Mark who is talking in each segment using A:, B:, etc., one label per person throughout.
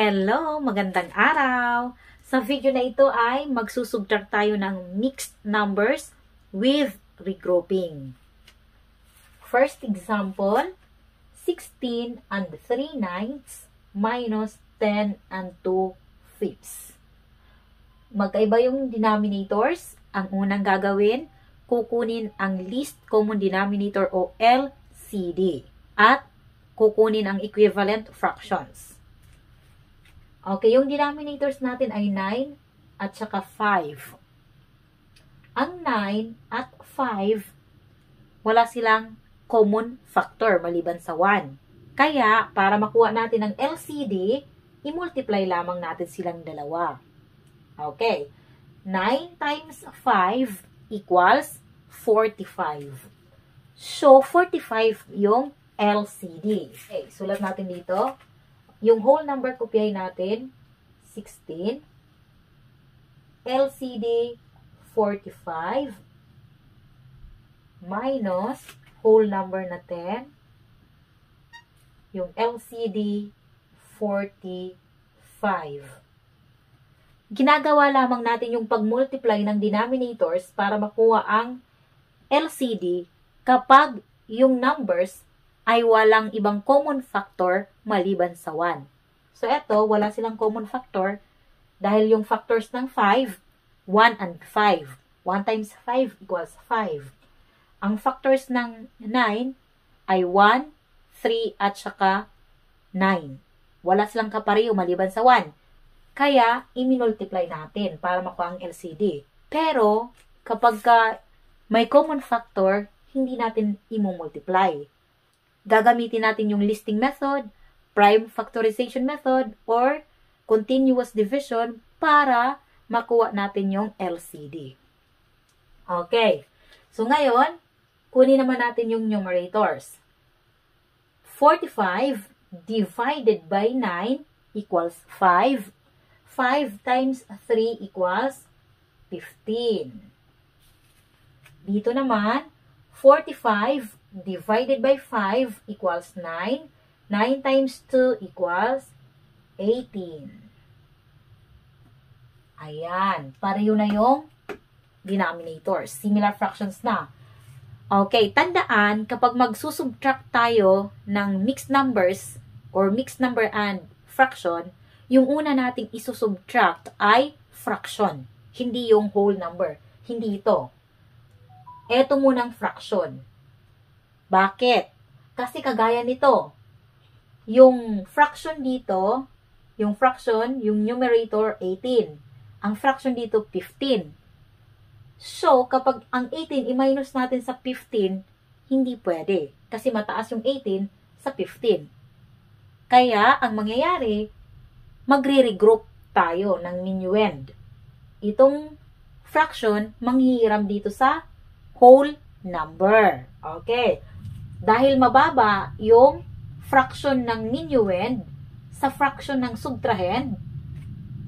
A: Hello! Magandang araw! Sa video na ito ay magsusubtract tayo ng mixed numbers with regrouping. First example, 16 and 3/9 minus 10 and 2/5. Magkaiba yung denominators. Ang unang gagawin, kukunin ang least common denominator o LCD at kukunin ang equivalent fractions. Okay, yung denominators natin ay 9 at saka 5. Ang 9 at 5, wala silang common factor maliban sa 1. Kaya, para makuha natin ang LCD, i-multiply lamang natin silang dalawa. Okay, 9 times 5 equals 45. So, 45 yung LCD. Okay, sulat natin dito. Yung whole number, kopyahin natin, 16. LCD, 45. Minus, whole number na 10. Yung LCD, 45. Ginagawa lamang natin yung pag-multiply ng denominators para makuha ang LCD kapag yung numbers ay walang ibang common factor maliban sa 1. So, eto, wala silang common factor dahil yung factors ng 5, 1 and 5. 1 times 5 equals 5. Ang factors ng 9 ay 1, 3, at saka 9. Wala silang kapareho maliban sa 1. Kaya, i-multiply natin para makuha ang LCD. Pero, kapag may common factor, hindi natin i-multiply. Gagamitin natin yung listing method, prime factorization method, or continuous division para makuha natin yung LCD. Okay. So, ngayon, kunin naman natin yung numerators. 45 divided by 9 equals 5. 5 times 3 equals 15. Dito naman, 45 divided by 5 equals 9. 9 times 2 equals 18. Ayan. Pareho na yung denominators. Similar fractions na. Okay. Tandaan, kapag magsusubtract tayo ng mixed numbers or mixed number and fraction, yung una nating isusubtract ay fraction. Hindi yung whole number. Hindi ito. Ito munang fraction. Bakit? Kasi kagaya nito, yung fraction dito, yung numerator 18. Ang fraction dito 15. So, kapag ang 18 i-minus natin sa 15, hindi pwede. Kasi mataas yung 18 sa 15. Kaya, ang mangyayari, magre-regroup tayo ng minuend. Itong fraction, manghihiram dito sa whole number. Okay. Dahil mababa yung fraction ng minuend sa fraction ng subtrahend,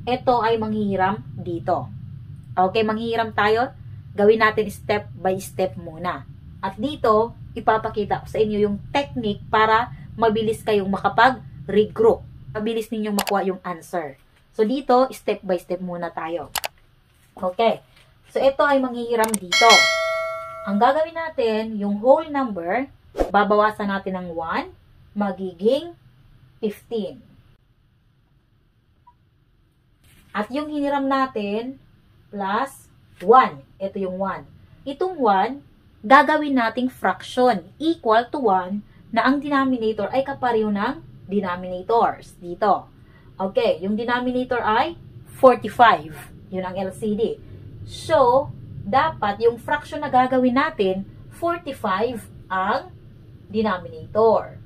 A: ito ay manghihiram dito. Okay, manghihiram tayo. Gawin natin step by step muna. At dito, ipapakita ko sa inyo yung technique para mabilis kayong makapag-regroup. Mabilis ninyong makuha yung answer. So, dito, step by step muna tayo. Okay. So, ito ay manghihiram dito. Ang gagawin natin, yung whole number, babawasan natin ng 1, magiging 15. At yung hiniram natin, plus 1. Ito yung 1. Itong 1, gagawin nating fraction equal to 1 na ang denominator ay kapareho ng denominators. Dito. Okay, yung denominator ay 45. Yun ang LCD. So, dapat yung fraction na gagawin natin, 45 ang denominator.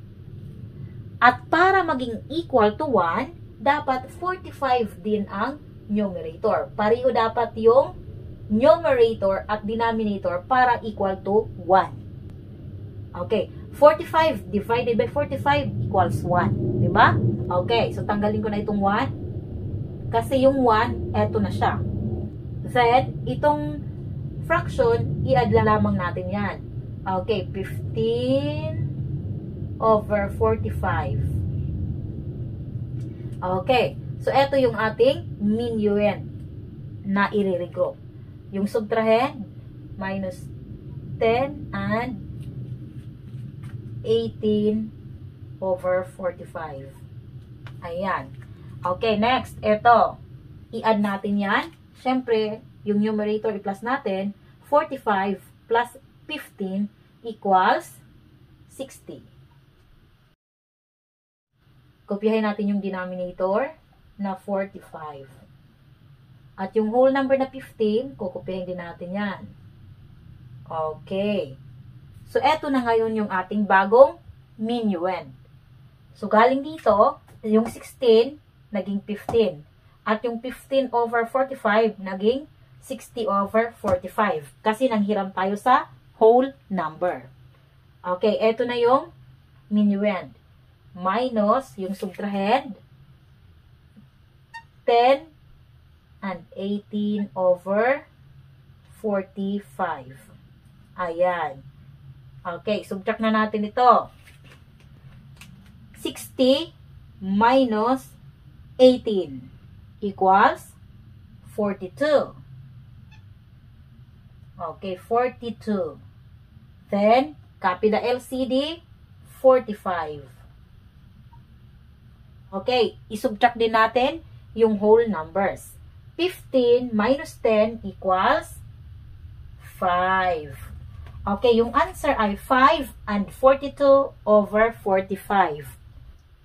A: At para maging equal to 1, dapat 45 din ang numerator. Pareho dapat yung numerator at denominator para equal to 1. Okay. 45 divided by 45 equals 1. Diba? Okay. So, tanggalin ko na itong 1. Kasi yung 1, eto na siya. Then, itong fraction, i-add lamang natin yan. Okay. 15 over 45. Okay. So, ito yung ating minuend na i-regroup. Yung subtrahend, minus 10 and 18 over 45. Ayan. Okay, next. Ito. I-add natin yan. Siyempre, yung numerator i-plus natin. 45 plus 15 equals 60. Kopyahin natin yung denominator na 45. At yung whole number na 15, kukopyahin din natin yan. Okay. So, eto na ngayon yung ating bagong minuend. So, galing dito, yung 16, naging 15. At yung 15 over 45, naging 60 over 45. Kasi nanghiram tayo sa whole number. Okay, eto na yung minuend. Minus yung subtrahend, 10 and 18 over 45. Ayan. Okay, subtract na natin ito. 60 minus 18 equals 42. Okay, 42. Then, copy the LCD, 45. Okay, isubtract din natin yung whole numbers. 15 minus 10 equals 5. Okay, yung answer ay 5 and 42 over 45.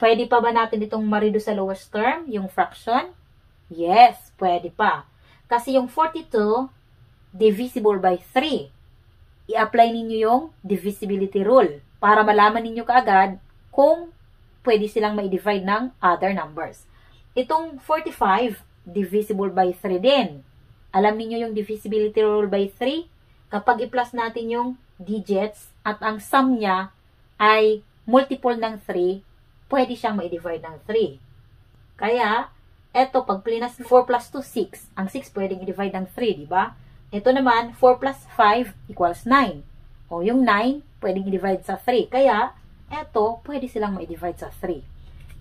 A: Pwede pa ba natin itong ma-reduce sa lowest term, yung fraction? Yes, pwede pa. Kasi yung 42, divisible by 3. I-apply ninyo yung divisibility rule para malaman ninyo kaagad kung pwede silang ma-divide ng other numbers. Itong 45, divisible by 3 din. Alam niyo yung divisibility rule by 3? Kapag i-plus natin yung digits at ang sum niya ay multiple ng 3, pwede siyang ma-divide ng 3. Kaya, eto, pag plinas 4 plus 2, 6. Ang 6 pwedeng i-divide ng 3, di ba? Ito naman, 4 plus 5 equals 9. O yung 9, pwedeng i-divide sa 3. Kaya, eto, pwede silang ma-divide sa 3.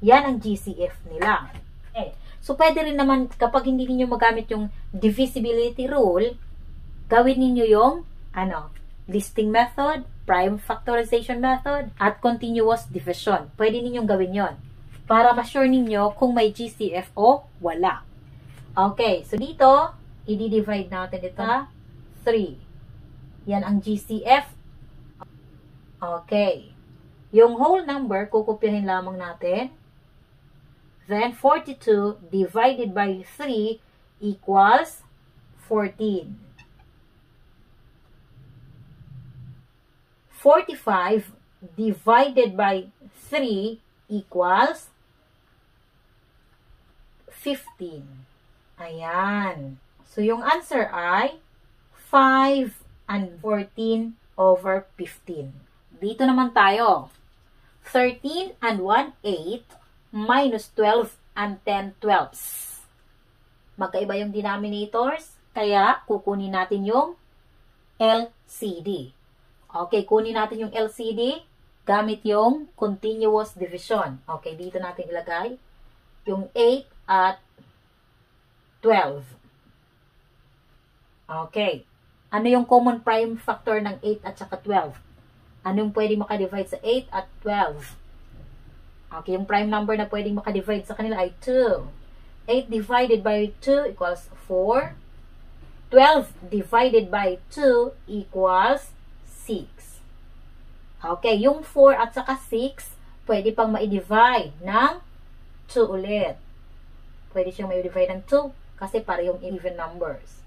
A: Yan ang GCF nila. Okay. So, pwede rin naman, kapag hindi niyo magamit yung divisibility rule, gawin niyo yung, listing method, prime factorization method, at continuous division. Pwede ninyong gawin yon para ma-sure ninyo kung may GCF o wala. Okay, so dito, i-divide natin ito na 3. Yan ang GCF. Okay. Yung whole number, kukopyahin lamang natin. Then, 42 divided by 3 equals 14. 45 divided by 3 equals 15. Ayan. So, yung answer ay 5 and 14 over 15. Dito naman tayo. 13 and 1/8 minus 12 and 10/12. Magkaiba yung denominators, kaya kukunin natin yung LCD. Okay, kunin natin yung LCD gamit yung continuous division. Okay, dito natin ilagay yung 8 at 12. Okay. Ano yung common prime factor ng 8 at saka 12? Anong pwede makadivide sa 8 at 12? Okay, yung prime number na pwedeng makadivide sa kanila ay 2. 8 divided by 2 equals 4. 12 divided by 2 equals 6. Okay, yung 4 at saka 6, pwede pang ma-divide ng 2 ulit. Pwede siyang ma-divide ng 2 kasi parehong even numbers.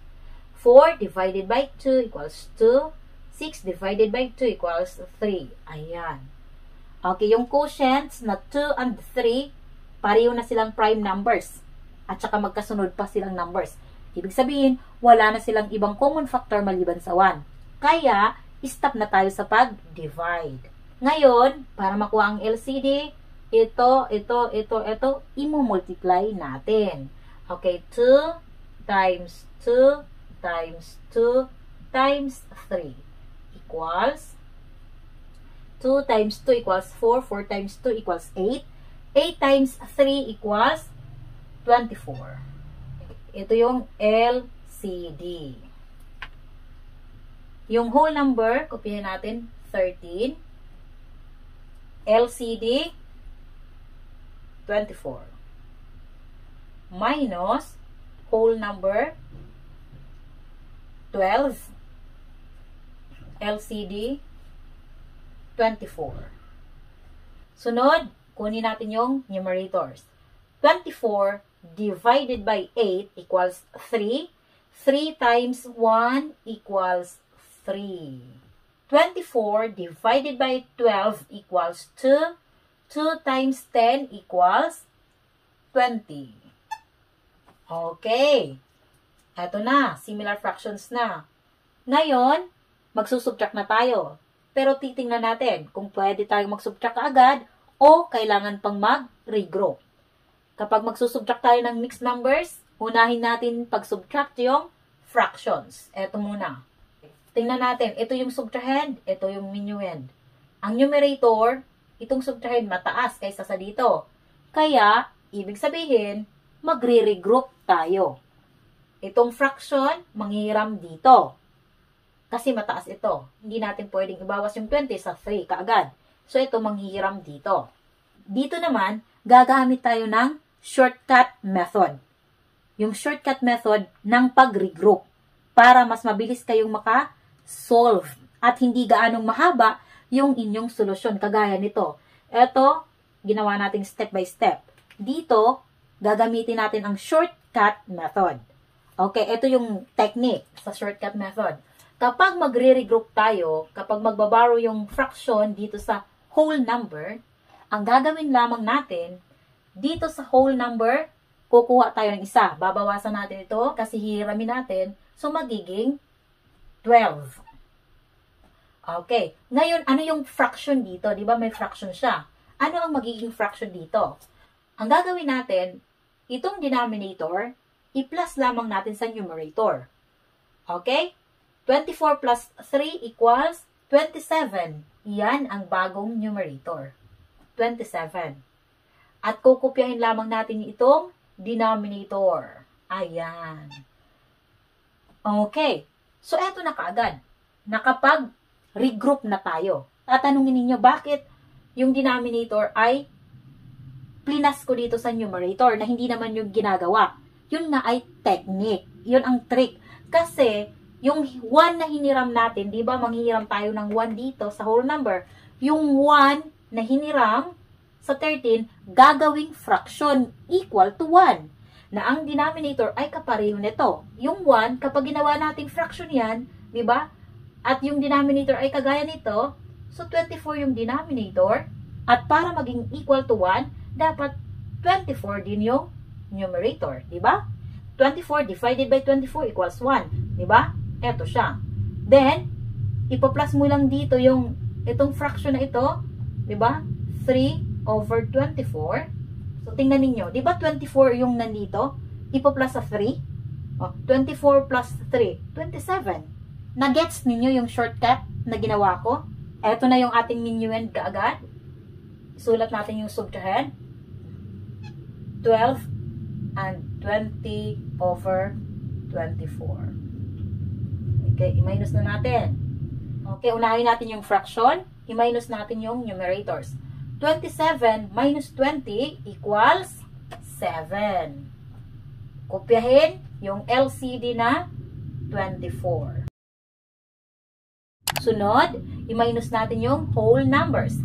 A: 4 divided by 2 equals 2. 6 divided by 2 equals 3. Ayan. Okay, yung quotients na 2 and 3, pareho na silang prime numbers. At saka magkasunod pa silang numbers. Ibig sabihin, wala na silang ibang common factor maliban sa 1. Kaya, stop na tayo sa pag-divide. Ngayon, para makuha ang LCD, ito, i-multiply natin. Okay, 2 times 2 times 2 times 3 equals 2 times 2 equals 4. 4 times 2 equals 8. 8 times 3 equals 24. Ito yung LCD. Yung whole number, kopyahin natin, 13. LCD, 24. Minus whole number, 12. LCD, 24. Sunod, kunin natin yung numerators. 24 divided by 8 equals 3. 3 times 1 equals 3. 24 divided by 12 equals 2. 2 times 10 equals 20. Okay. Ito na, similar fractions na. Ngayon, magsusubtract na tayo. Pero titingnan natin kung pwede tayong magsubtract agad o kailangan pang mag-regroup. Kapag magsusubtract tayo ng mixed numbers, unahin natin pag-subtract yung fractions. Ito muna. Tingnan natin, ito yung subtrahend, ito yung minuend. Ang numerator, itong subtrahend mataas kaysa sa dito. Kaya, ibig sabihin, magre-regroup tayo. Itong fraction, manghihiram dito. Kasi mataas ito. Hindi natin pwedeng ibawas yung 20 sa 3 kaagad. So, ito manghihiram dito. Dito naman, gagamit tayo ng shortcut method. Yung shortcut method ng pag-regroup para mas mabilis kayong maka-solve at hindi gaanong mahaba yung inyong solusyon kagaya nito. Ito, ginawa natin step by step. Dito, gagamitin natin ang shortcut method. Okay, ito yung technique sa shortcut method. Kapag magre-regroup tayo, kapag magbabaro yung fraction dito sa whole number, ang gagawin lamang natin, dito sa whole number, kukuha tayo ng isa. Babawasan natin ito kasi hihiramin natin. So, magiging 12. Okay. Ngayon, ano yung fraction dito? Di ba may fraction siya? Ano ang magiging fraction dito? Ang gagawin natin, itong denominator, i-plus lamang natin sa numerator. Okay? 24 plus 3 equals 27. Yan ang bagong numerator. 27. At kukopyahin lamang natin itong denominator. Ayan. Okay. So, eto na kaagad. Nakapag-regroup na tayo. Tatanungin ninyo, bakit yung denominator ay plinas ko dito sa numerator na hindi naman yung ginagawa? Yun na ay technique. Yun ang trick. Kasi, yung 1 na hiniram natin, di ba, manghihiram tayo ng 1 dito sa whole number. Yung 1 na hiniram sa 13, gagawing fraction equal to 1. Na ang denominator ay kapareho nito. Yung 1, kapag ginawa nating fraction yan, di ba? At yung denominator ay kagaya nito, so 24 yung denominator. At para maging equal to 1, dapat 24 din yung numerator, di ba? 24 divided by 24 equals 1, di ba? Eto siya. Then, ipa-plus mo lang dito yung itong fraction na ito, di ba? 3 over 24. So, tingnan ninyo, di ba 24 yung nandito? Ipa-plus sa 3. Oh, 24 plus 3, 27. Na-gets ninyo yung shortcut na ginawa ko? Eto na yung ating minuend kaagad. Isulat natin yung subtrahend. 12 and 20 over 24. Okay, i-minus na natin. Okay, unahin natin yung fraction. I-minus natin yung numerators. 27 minus 20 equals 7. Kopyahin yung LCD na 24. Sunod, i-minus natin yung whole numbers.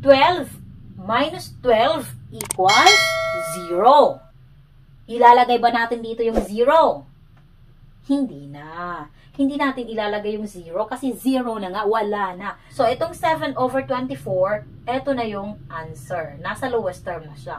A: 12 minus 12 equals 0. Ilalagay ba natin dito yung 0? Hindi na. Hindi natin ilalagay yung 0 kasi 0 na nga, wala na. So, itong 7 over 24, eto na yung answer. Nasa lowest term na siya.